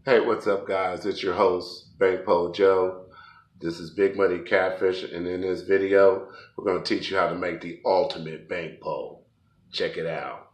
Hey, what's up, guys? It's your host, Bankpole Joe. This is Big Money Catfish, and in this video, we're going to teach you how to make the ultimate bank pole. Check it out.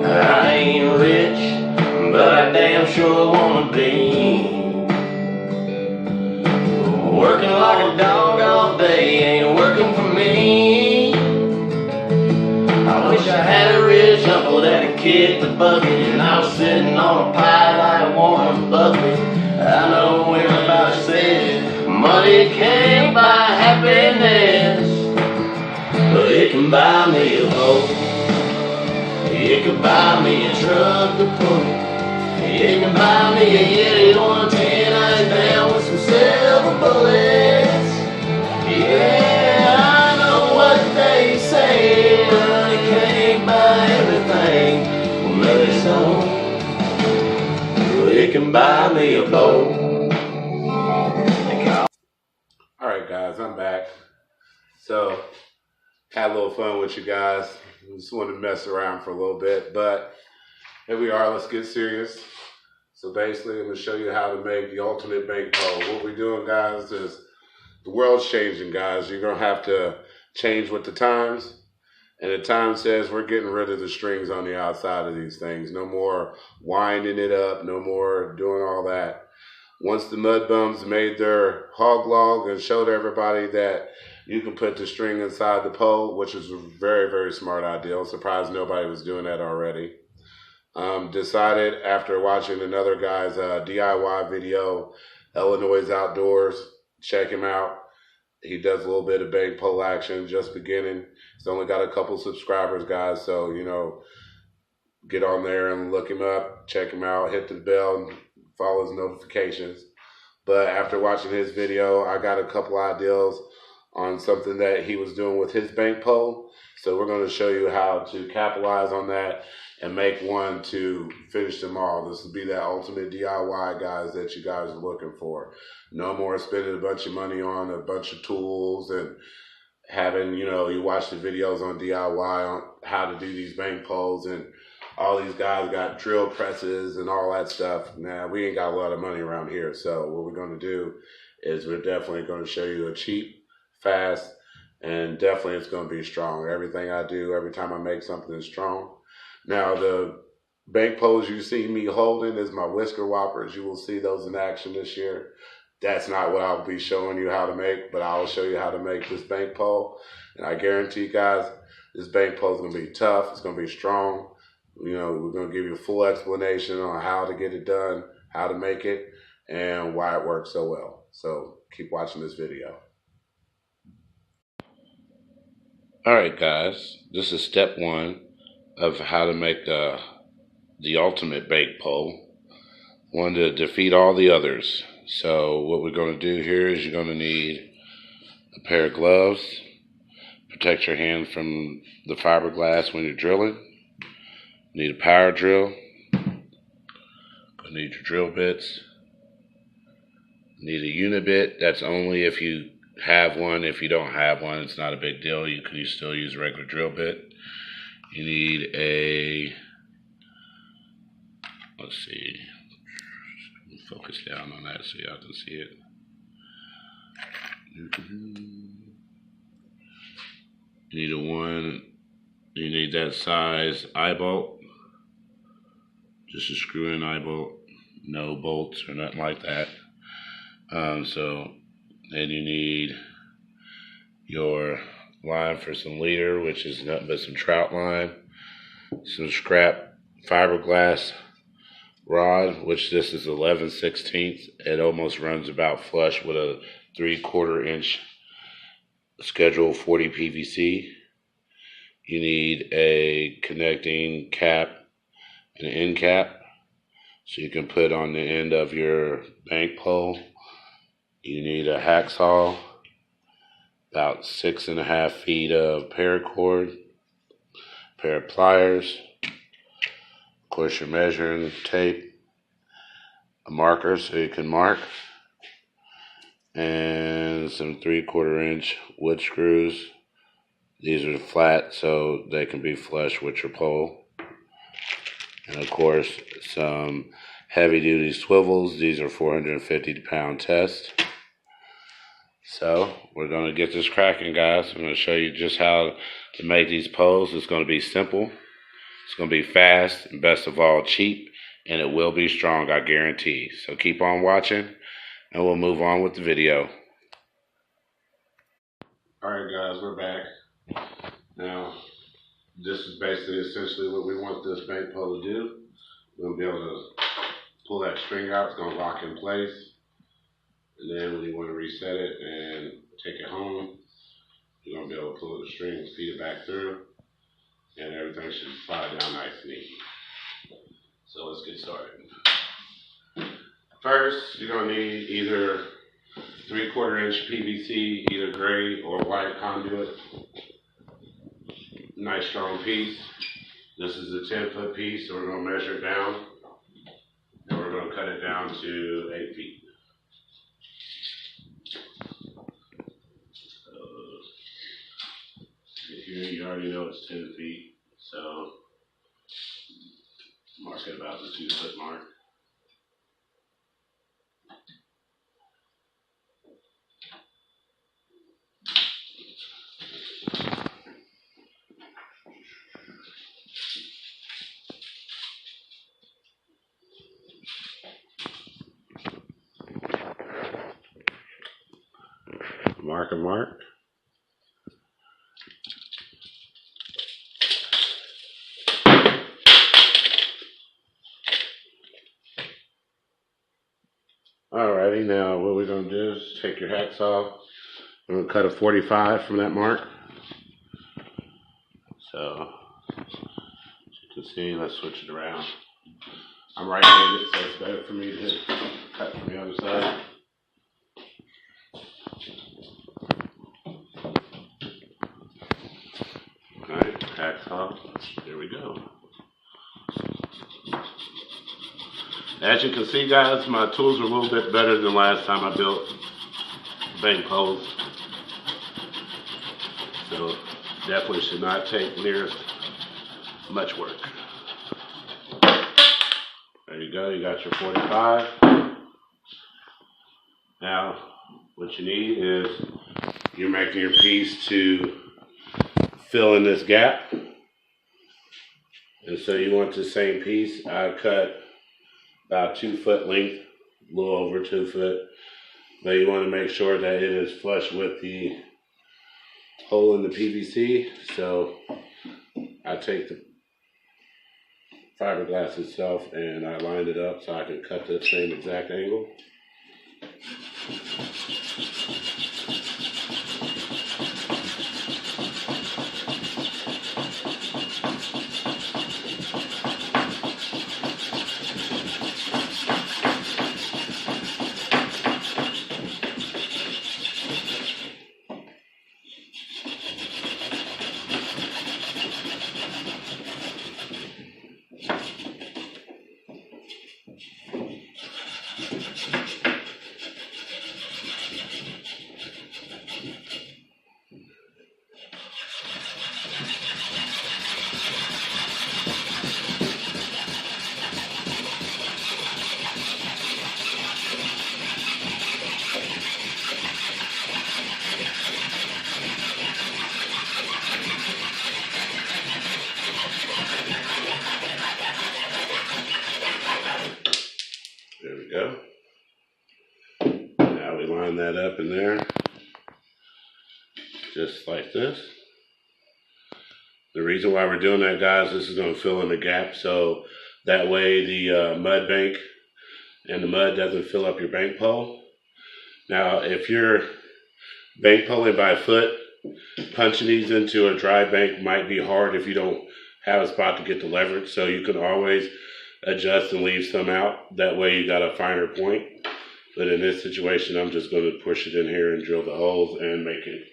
I ain't rich, but I damn sure wanna be. Working like a dog all day ain't working for me. I wish I had a rich uncle that'd kick the bucket and I was sitting on a pile like Warren Buffett. I know everybody says money can't buy happiness, but it can buy me a boat. It could buy me a truck to pull. It can buy me a Yeti 110 eyes down with some silver bullets. Yeah, I know what they say, money can't buy everything. Well, maybe so, but it can buy me a boat. Alright, guys, I'm back. So, had a little fun with you guys. Just wanted to mess around for a little bit, but here we are. Let's get serious. So basically, I'm going to show you how to make the ultimate bank pole. What we're doing, guys, is the world's changing, guys. You're going to have to change with the times. And the time says we're getting rid of the strings on the outside of these things. No more winding it up. No more doing all that. Once the mud bums made their Hawg Lawg and showed everybody that you can put the string inside the pole, which is a very, very smart idea. I'm surprised nobody was doing that already. Decided after watching another guy's DIY video, Illinois Outdoors, check him out. He does a little bit of bank pole action, just beginning. He's only got a couple subscribers, guys, so, get on there and look him up, check him out, hit the bell, and follow his notifications. But after watching his video, I got a couple ideas on something that he was doing with his bank pole. So we're going to show you how to capitalize on that and make one to finish them all. This will be that ultimate DIY, guys, that you guys are looking for. No more spending a bunch of money on a bunch of tools and having, you watch the videos on DIY on how to do these bank poles, and all these guys got drill presses and all that stuff. Nah, we ain't got a lot of money around here. So what we're going to do is we're definitely going to show you a cheap, fast, and definitely it's going to be strong. Everything I do, every time I make something is strong. Now, the bank poles you see me holding is my whisker whoppers. You will see those in action this year. That's not what I'll be showing you how to make, but I'll show you how to make this bank pole. And I guarantee you guys, this bank pole is going to be tough. It's going to be strong. We're going to give you a full explanation on how to get it done, how to make it, and why it works so well. So keep watching this video. Alright, guys, this is step one of how to make the ultimate bank pole. One to defeat all the others. So what we're going to do here is you're going to need a pair of gloves. Protect your hand from the fiberglass when you're drilling. You need a power drill. You need your drill bits. You need a unit bit. That's only if you have one. If you don't have one, it's not a big deal. You can still use a regular drill bit. You need a, let's see, focus down on that so y'all can see it. You need that size eye bolt, just a screw in eye bolt, no bolts or nothing like that. So then you need your line for some leader, which is nothing but some trout line, some scrap fiberglass rod, which this is 11/16. It almost runs about flush with a 3/4 inch schedule 40 PVC. You need a connecting cap and an end cap so you can put on the end of your bank pole. You need a hacksaw, about 6.5 feet of paracord, pair of pliers, of course, your measuring tape, a marker so you can mark, and some 3/4 inch wood screws. These are flat so they can be flush with your pole. And of course, some heavy duty swivels. These are 450-pound test. So we're going to get this cracking, guys. I'm going to show you just how to make these poles. It's going to be simple. It's going to be fast, and best of all, cheap, and it will be strong, I guarantee. So keep on watching, and we'll move on with the video. Alright guys, we're back. Now, this is basically essentially what we want this bank pole to do. We're going to be able to pull that string out. It's going to lock in place. And then when you want to reset it and take it home, you're going to be able to pull the string and feed it back through. And everything should slide down nice and easy. So let's get started. First, you're going to need either 3/4 inch PVC, either gray or white conduit. Nice strong piece. This is a 10-foot piece, so we're going to measure it down. And we're going to cut it down to 8 feet. Here you already know it's 10 feet, so mark it about the 2-foot mark. Mark and mark. Alrighty, now what we're going to do is take your hacksaw. I'm going to cut a 45 from that mark. So, as you can see, let's switch it around. I'm right-handed, so it's better for me to cut from the other side. Alright, hacksaw, there we go. As you can see, guys, my tools are a little bit better than last time I built bank poles. So definitely should not take near as much work. There you go, you got your 45. Now, what you need is you're making your piece to fill in this gap. And so you want the same piece. I cut about 2-foot length, a little over 2 foot. But you want to make sure that it is flush with the hole in the PVC. So I take the fiberglass itself and I lined it up so I can cut the same exact angle. There we go. Now we line that up in there, just like this. The reason why we're doing that, guys, this is going to fill in the gap, so that way the mud bank and the mud doesn't fill up your bank pole. Now, if you're bank poling by foot, punching these into a dry bank might be hard if you don't have a spot to get the leverage, so you can always adjust and leave some out. That way you got a finer point. But in this situation, I'm just going to push it in here and drill the holes and make it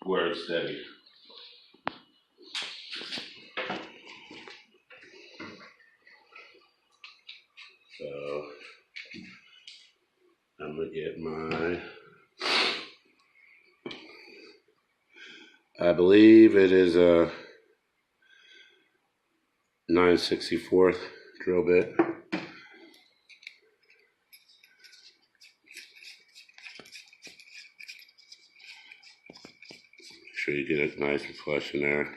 where it's steady. I'm gonna get my, I believe it is a 9/64 drill bit. Make sure you get it nice and flush in there.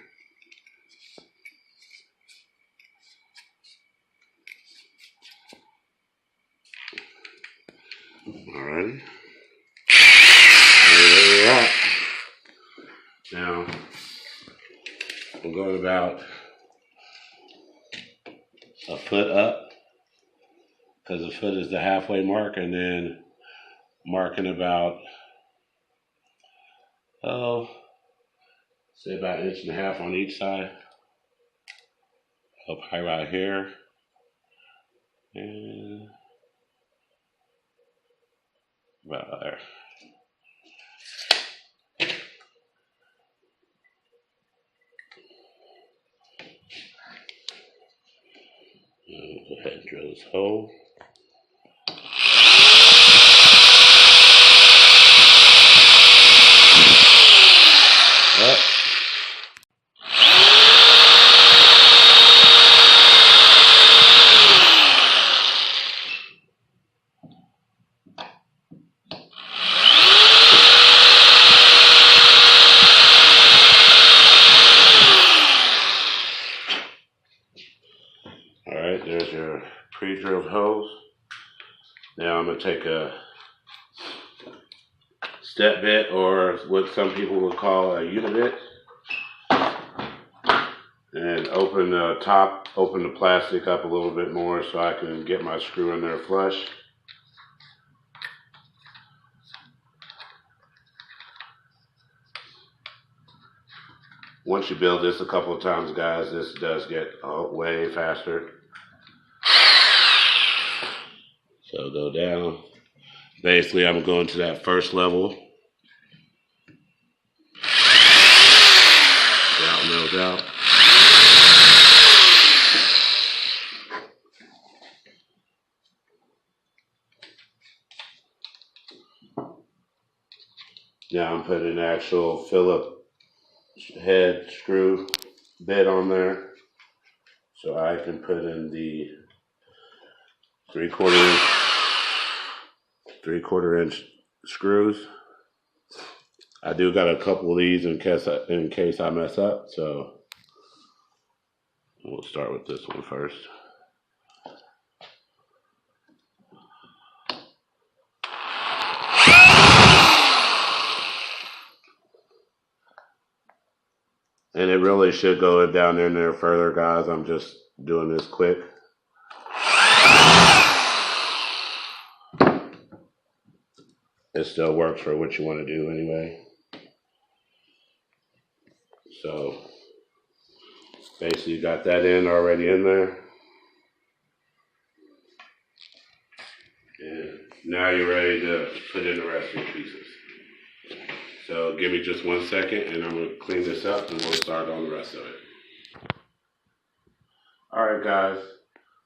Alrighty. There we're at. Now, I'm going about a foot up, because a foot is the halfway mark, and then marking about, say about 1.5 inches on each side. Up high right here. And about there. Go ahead and drill this hole. Up. Alright, there's your pre-drilled hose. Now I'm going to take a step bit, or what some people would call a unibit, and open the plastic up a little bit more so I can get my screw in there flush. Once you build this a couple of times, guys, this does get way faster. So go down. Basically, I'm going to that first level. Out, mills out. Now I'm putting an actual Phillips head screw bit on there, so I can put in the 3/4 inch screws. I do got a couple of these in case I mess up, so we'll start with this one first. And it really should go down in there further, guys. I'm just doing this quick. It still works for what you want to do anyway. So basically you got that in already in there. And now you're ready to put in the rest of your pieces. So give me just 1 second and I'm going to clean this up and we'll start on the rest of it. Alright guys,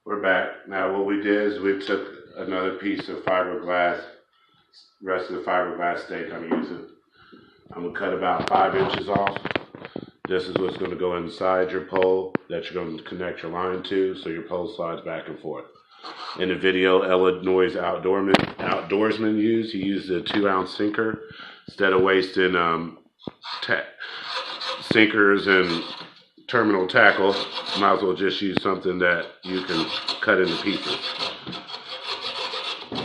we're back. Now what we did is we took another piece of fiberglass, rest of the fiberglass stake I'm using. I'm going to cut about 5 inches off. This is what's going to go inside your pole that you're going to connect your line to, so your pole slides back and forth. In the video Illinois outdoorsman used, he used a 2-ounce sinker. Instead of wasting sinkers and terminal tackle, might as well just use something that you can cut into pieces.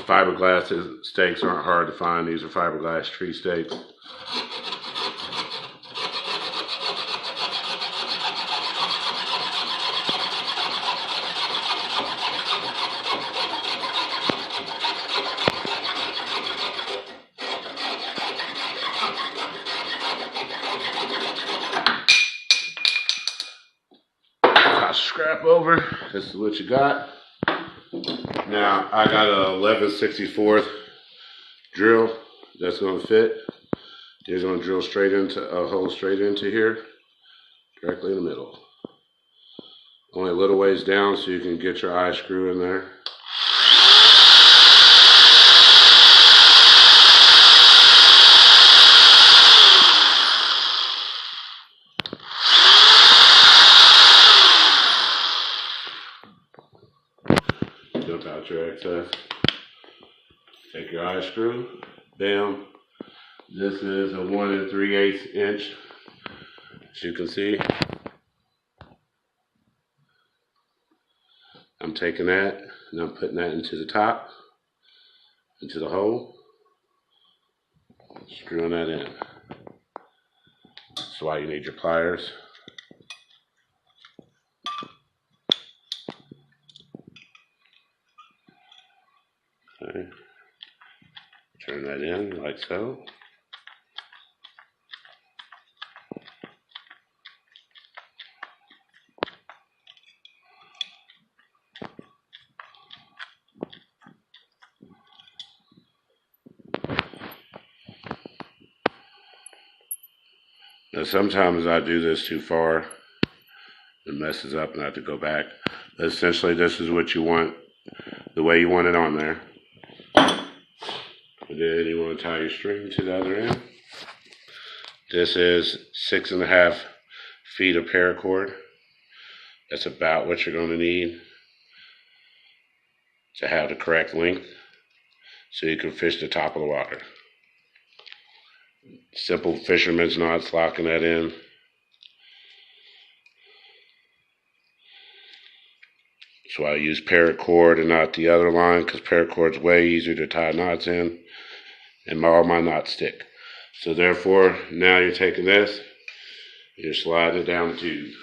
Fiberglass stakes aren't hard to find. These are fiberglass tree stakes. Scrap over. This is what you got. Now I got a 11/64 drill that's going to fit. You're going to drill straight into a hole straight into here, directly in the middle. Only a little ways down so you can get your eye screw in there. out your excess. Take your eye screw, bam. This is a 1 3/8 inch, as you can see. I'm taking that and I'm putting that into the top, into the hole, screwing that in. That's why you need your pliers. Okay. Turn that in like so. Now sometimes I do this too far. It messes up and I have to go back. But essentially this is what you want, the way you want it on there. And then you want to tie your string to the other end. This is 6.5 feet of paracord. That's about what you're going to need to have the correct length so you can fish the top of the water. Simple fisherman's knots, locking that in. That's why I use paracord and not the other line, because paracord's way easier to tie knots in, and all my knots stick. So therefore, now you're taking this, you're sliding it down the tube.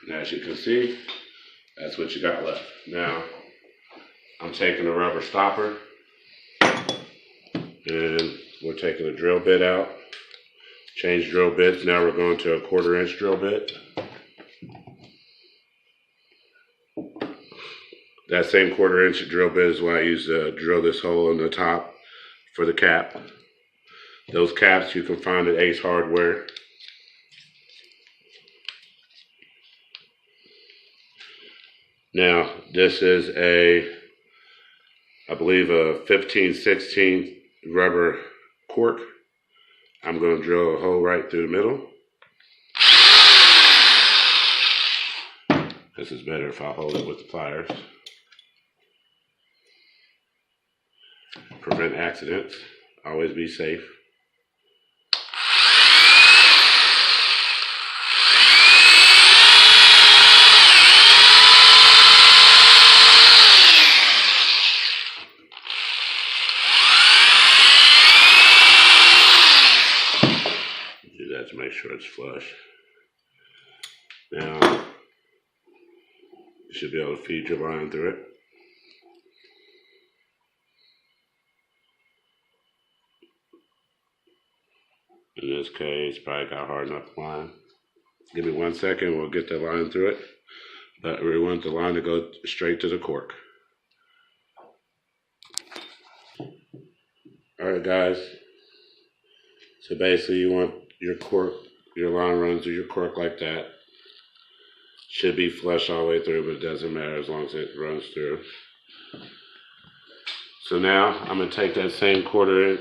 And as you can see, that's what you got left. Now, I'm taking a rubber stopper, and we're taking a drill bit out. Change drill bits. Now we're going to a 1/4 inch drill bit. That same 1/4 inch drill bit is what I use to drill this hole in the top for the cap. Those caps you can find at Ace Hardware. Now this is I believe a 15/16 rubber cork. I'm going to drill a hole right through the middle. This is better if I hold it with the pliers. Prevent accidents. Always be safe. To make sure it's flush. Now, you should be able to feed your line through it. In this case, probably got hard enough line. Give me 1 second, we'll get the line through it. But we want the line to go straight to the cork. Alright guys, so basically you want your cork, your line runs through your cork like that. Should be flush all the way through, but it doesn't matter as long as it runs through. So now I'm going to take that same 1/4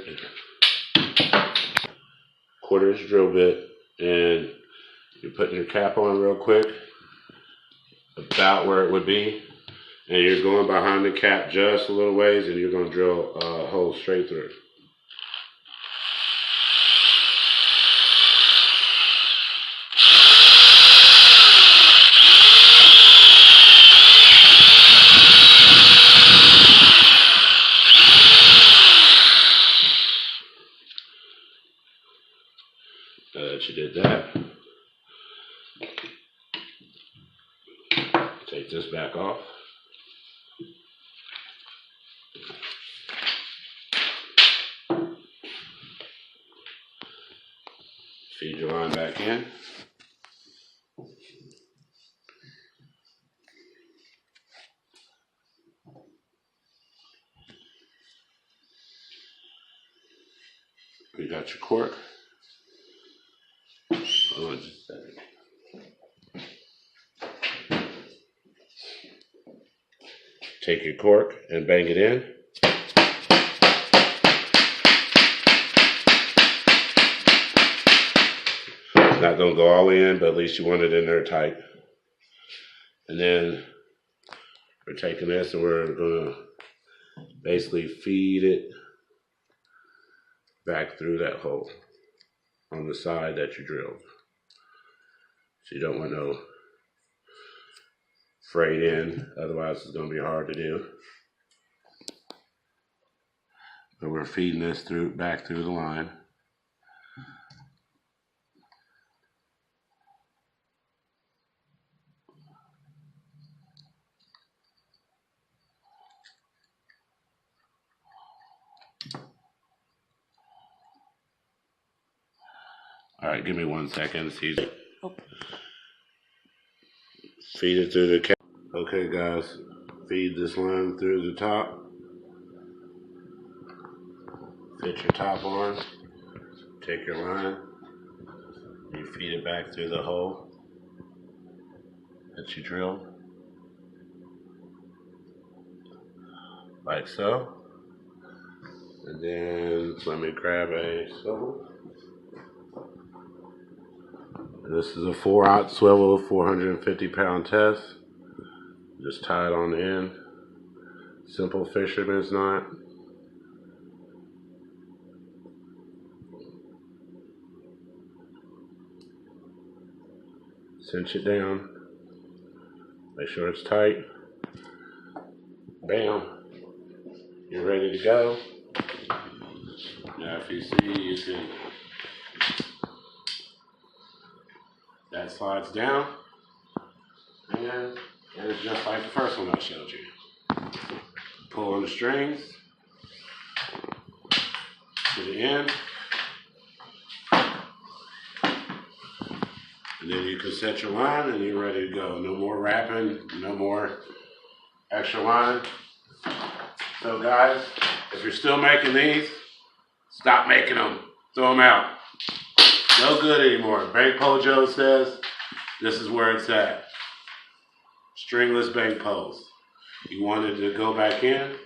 inch drill bit, and you're putting your cap on real quick, about where it would be, and you're going behind the cap just a little ways, and you're going to drill a hole straight through. Now that you did that, take this back off. Feed your line back in. You got your cork. Hold on just a second. Take your cork and bang it in. It's not going to go all the way in, but at least you want it in there tight. And then we're taking this and we're gonna basically feed it back through that hole on the side that you drilled. So you don't want no frayed in, otherwise it's gonna be hard to do. But we're feeding this back through the line. All right, give me 1 second. Feed it through the cap. Okay, guys, feed this line through the top. Fit your top on. Take your line. You feed it back through the hole that you drilled, like so. And then let me grab a swivel. This is a 4/0 swivel, 450-pound test. Just tie it on the end. Simple fisherman's knot. Cinch it down. Make sure it's tight. Bam. You're ready to go. Now if you see, you can, that slides down. And it's just like the first one I showed you. Pull on the strings to the end. And then you can set your line and you're ready to go. No more wrapping, no more extra line. So guys, if you're still making these, stop making them. Throw them out. No good anymore. Bankpole Joe says this is where it's at. Stringless bank poles. You want it to go back in.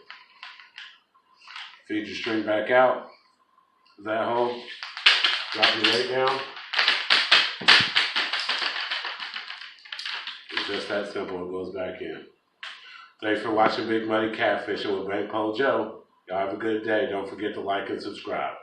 Feed your string back out. That hole. Drop your weight down. It's just that simple. It goes back in. Thanks for watching Big Money Catfishing with Bankpole Joe. Y'all have a good day. Don't forget to like and subscribe.